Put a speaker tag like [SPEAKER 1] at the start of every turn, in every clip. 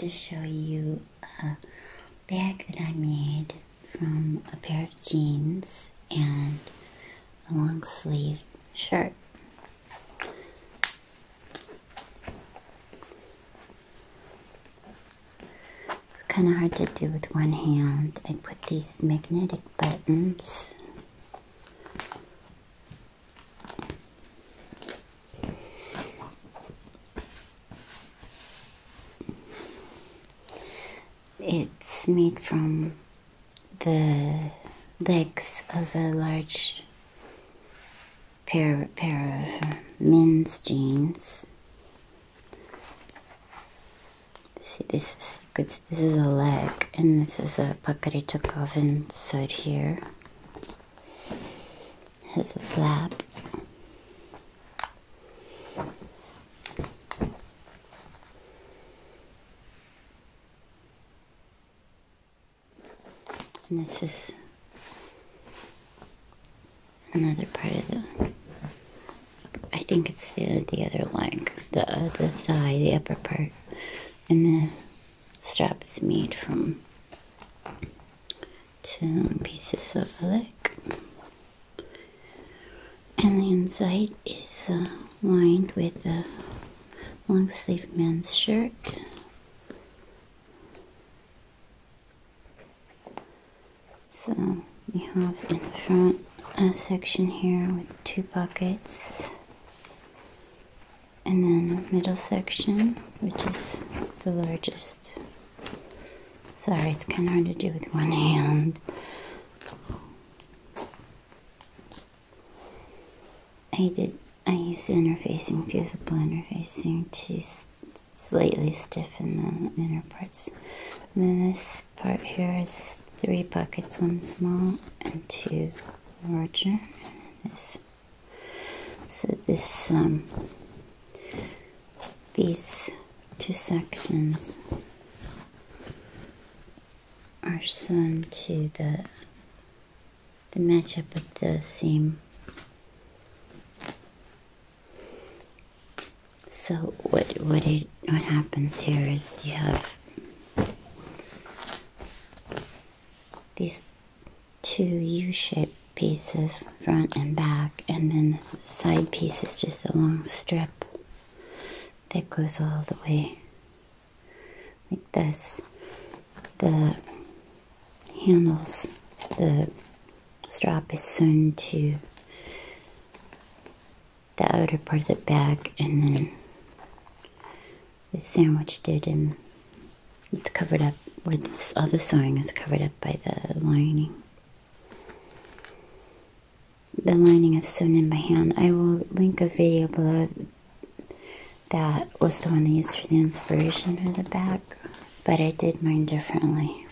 [SPEAKER 1] to show you a bag that I made from a pair of jeans and a long sleeve shirt. It's kind of hard to do with one hand. I put these magnetic buttons It's made from the legs of a large pair of men's jeans. See, this is a leg, and this is a pocket I took off and sewed here. It has a flap. And this is another part of I think it's the other leg, the thigh, the upper part. And the strap is made from 2 pieces of a leg. And the inside is lined with a long sleeve men's shirt. So we have in front a section here with 2 pockets, and then a middle section, which is the largest. Sorry, it's kind of hard to do with one hand. I used interfacing, fusible interfacing to slightly stiffen the inner parts. And then this part here is 3 pockets, 1 small and 2 larger. And these 2 sections are sewn to the matchup of the seam. So what happens here is you have these 2 U-shaped pieces, front and back, and then the side piece is just a long strip that goes all the way like this. The handles, the strap is sewn to the outer part of the bag, and then it's sandwiched it, and it's covered up with all the sewing is covered up by the lining. The lining is sewn in by hand. I will link a video below that was the one I used for the inspiration for the bag, but I did mine differently.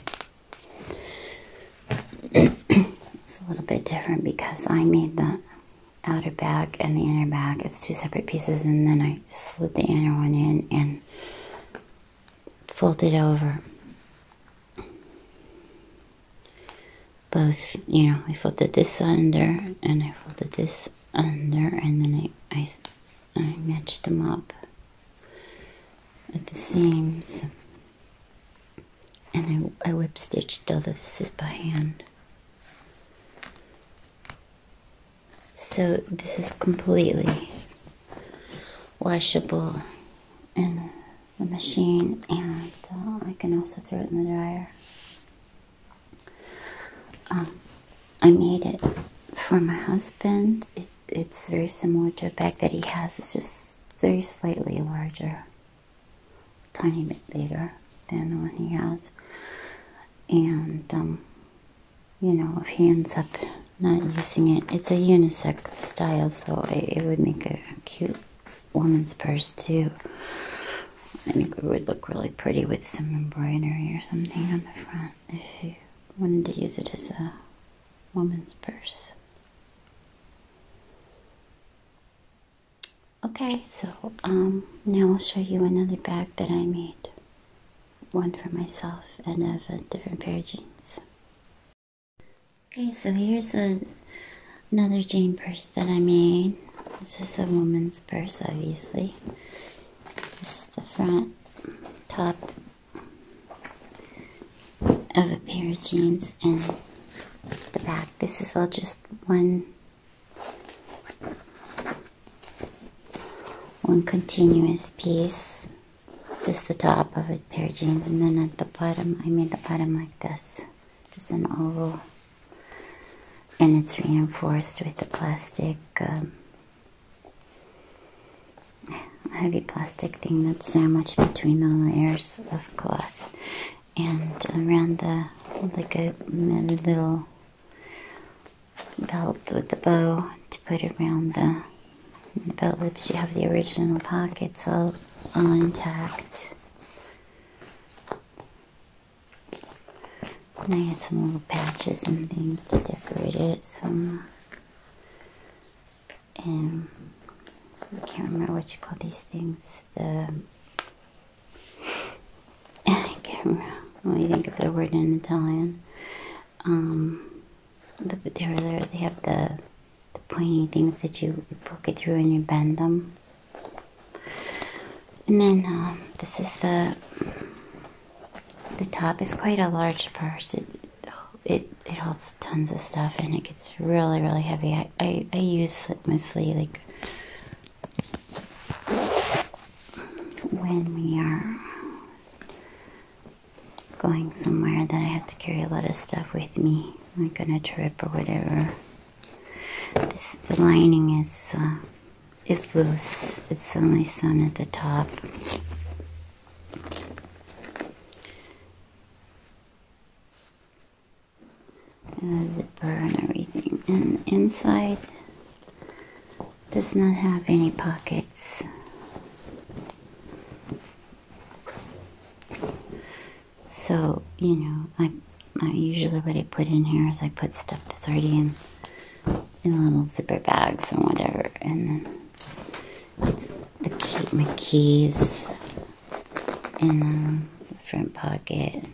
[SPEAKER 1] It's a little bit different because I made the outer bag and the inner bag as 2 separate pieces, and then I slid the inner one in and folded over both. I folded this under and I folded this under, and then I matched them up at the seams, and I whip stitched, although this is by hand. So this is completely washable in the machine, and I can also throw it in the dryer. I made it for my husband. It's very similar to a bag that he has. It's just very slightly larger, a tiny bit bigger than the one he has. And if he ends up not using it, it's a unisex style, so it would make a cute woman's purse too. I think it would look really pretty with some embroidery or something on the front if you wanted to use it as a woman's purse. Okay, so now I'll show you another bag that I made. One for myself and of a different pair of jeans. Okay, so here's another jean purse that I made. This is a woman's purse, obviously. This is the front top of a pair of jeans and the back. This is all just one continuous piece, just the top of a pair of jeans, and then at the bottom I made the bottom like this, just an oval, and it's reinforced with the plastic heavy plastic thing that's sandwiched between the layers of cloth, and around the like a little belt with the bow to put around the belt loops. You have the original pockets all intact. And I had some little patches and things to decorate it. Some I can't remember what you call these things. I can't remember. Let me think of the word in Italian. They have the pointy things that you poke it through and you bend them. And then this is the top is quite a large purse. It holds tons of stuff and it gets really, really heavy. I use it mostly like when we are going somewhere that I have to carry a lot of stuff with me, like on a trip or whatever. The lining is loose. It's only sewn at the top. And a zipper and everything. And inside does not have any pockets. So, you know, I usually what I put in here is I put stuff that's already in little zipper bags and whatever, and then it's my keys in the front pocket,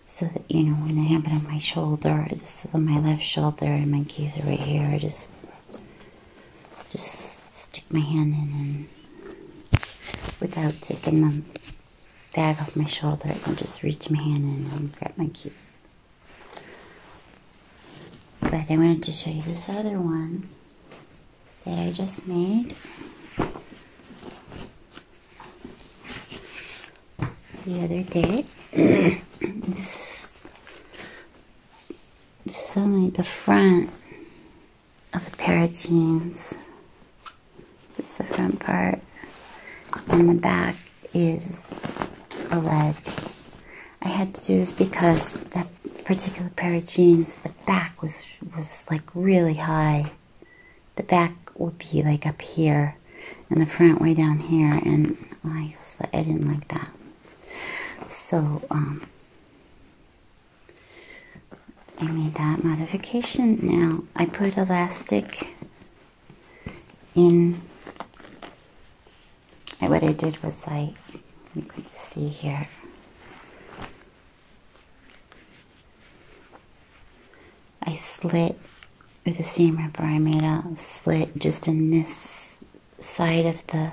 [SPEAKER 1] so that, you know, when I have it on my shoulder, this is on my left shoulder and my keys are right here, I just stick my hand in and without taking the bag off my shoulder, I can just reach my hand in and grab my keys. But I wanted to show you this other one that I just made the other day. This is only the front of a pair of jeans, just the front part, and the back is a leg. I had to do this because that particular pair of jeans, the back was like really high. The back would be like up here and the front way down here, and I didn't like that. So I made that modification. Now I put elastic in. What I did was you can see here, I slit with the seam ripper. I made a slit just in this side of the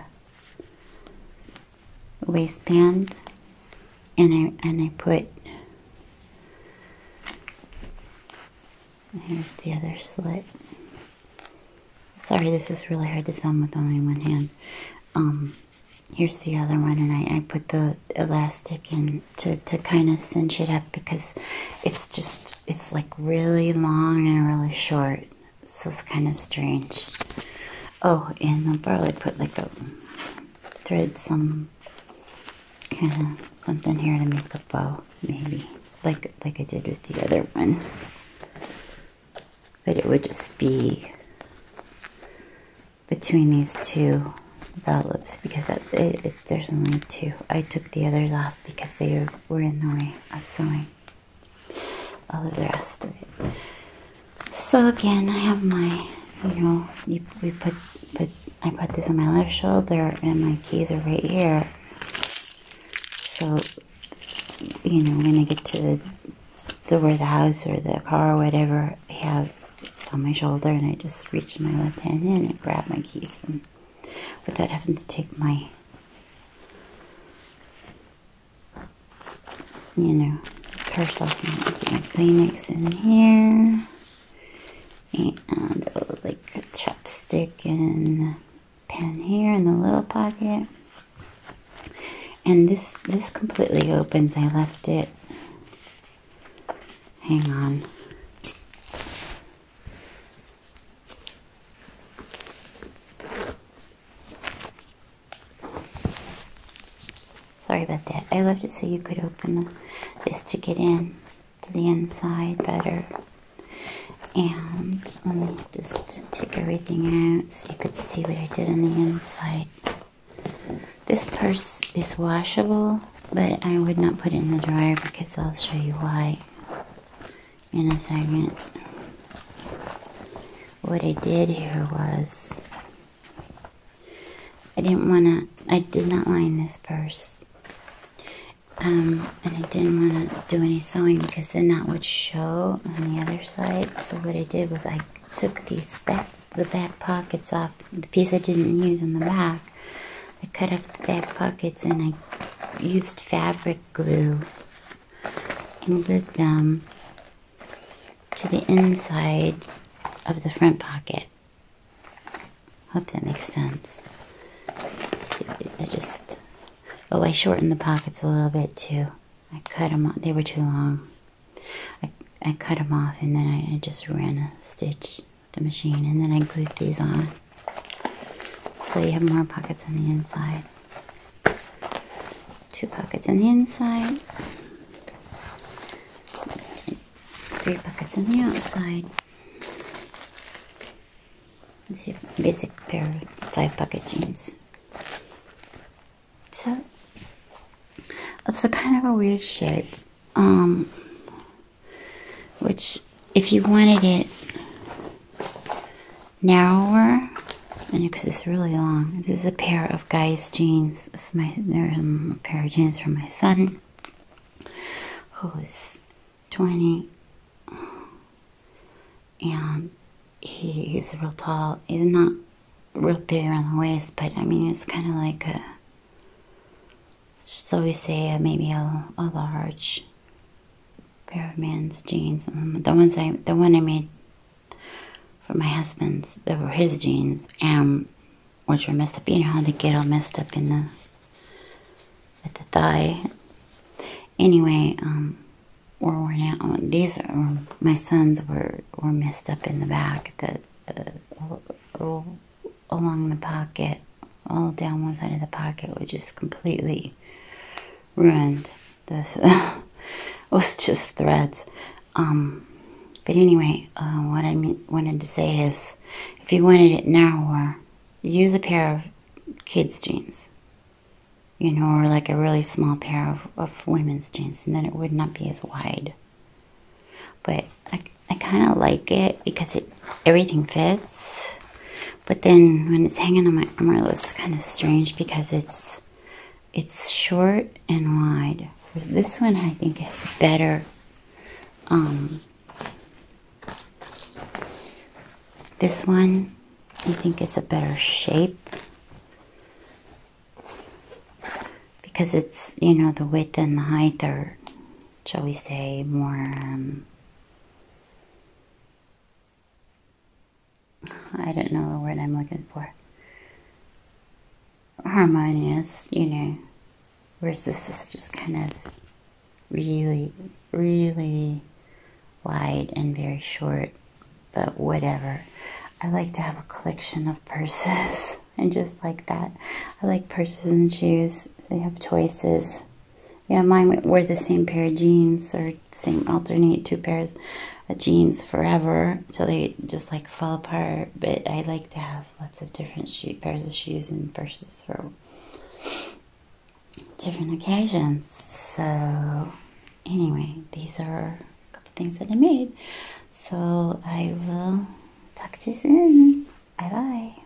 [SPEAKER 1] waistband, and I put, here's the other slit. Sorry, this is really hard to film with only one hand. Here's the other one, and I put the elastic in to kind of cinch it up, because it's like really long and really short, so it's kind of strange. Oh, and I'll probably put like a thread, some kind of something here to make a bow, maybe, like I did with the other one. But it would just be between these two belt loops, because there's only two. I took the others off because they were in the way of sewing all of the rest of it. So again, I have my, you know, I put this on my left shoulder and my keys are right here. So, you know, when I get to where the house or the car or whatever, it's on my shoulder, and I just reach my left hand in and grab my keys, and without having to take my you know, purse off my Kleenex in here. And like a chopstick and pen here in the little pocket. And this completely opens. I left it. Hang on. Sorry about that. I left it so you could open this to get in to the inside better. And let me just take everything out so you could see what I did on the inside. This purse is washable, but I would not put it in the dryer because I'll show you why in a second. What I did here was I did not line this purse. And I didn't want to do any sewing because then that would show on the other side. So what I did was I took the back pockets off, the piece I didn't use in the back. I cut off the back pockets and I used fabric glue and glued them to the inside of the front pocket. Hope that makes sense. I shortened the pockets a little bit too. I cut them off. They were too long. I cut them off and then I just ran a stitch with the machine and then I glued these on. So you have more pockets on the inside. 2 pockets on the inside. 3 pockets on the outside. This is your basic pair of 5-pocket jeans. So it's a kind of a weird shape, which if you wanted it narrower, and because it's really long, this is a pair of guys' jeans. There's a pair of jeans from my son, who is 20, and he's real tall. He's not real big around the waist, but I mean it's kind of like a, so we say maybe a large pair of men's jeans. The one I made for my husband's, that were his jeans, which were messed up. You know how they get all messed up in at the thigh. Anyway, or worn out. These are my sons were messed up in the back, along the pocket, all down one side of the pocket, which just completely ruined this. It was just threads. But anyway, what I wanted to say is, if you wanted it narrower, use a pair of kids' jeans, you know, or like a really small pair of women's jeans, and then it would not be as wide. But I kind of like it because everything fits. But then when it's hanging on my arm, it's kind of strange because it's short and wide. Whereas this one I think has better, this one I think it's a better shape because it's, you know, the width and the height are, shall we say, more, I don't know the word I'm looking for, harmonious, you know, whereas this is just kind of really, really wide and very short, but whatever. I like to have a collection of purses, and just like that, I like purses and shoes. They have choices. Yeah, mine wear the same pair of jeans, or alternate 2 pairs of jeans forever until they just like fall apart. But I like to have lots of different pairs of shoes and purses for different occasions. So anyway, these are a couple things that I made. So I will talk to you soon. Bye bye.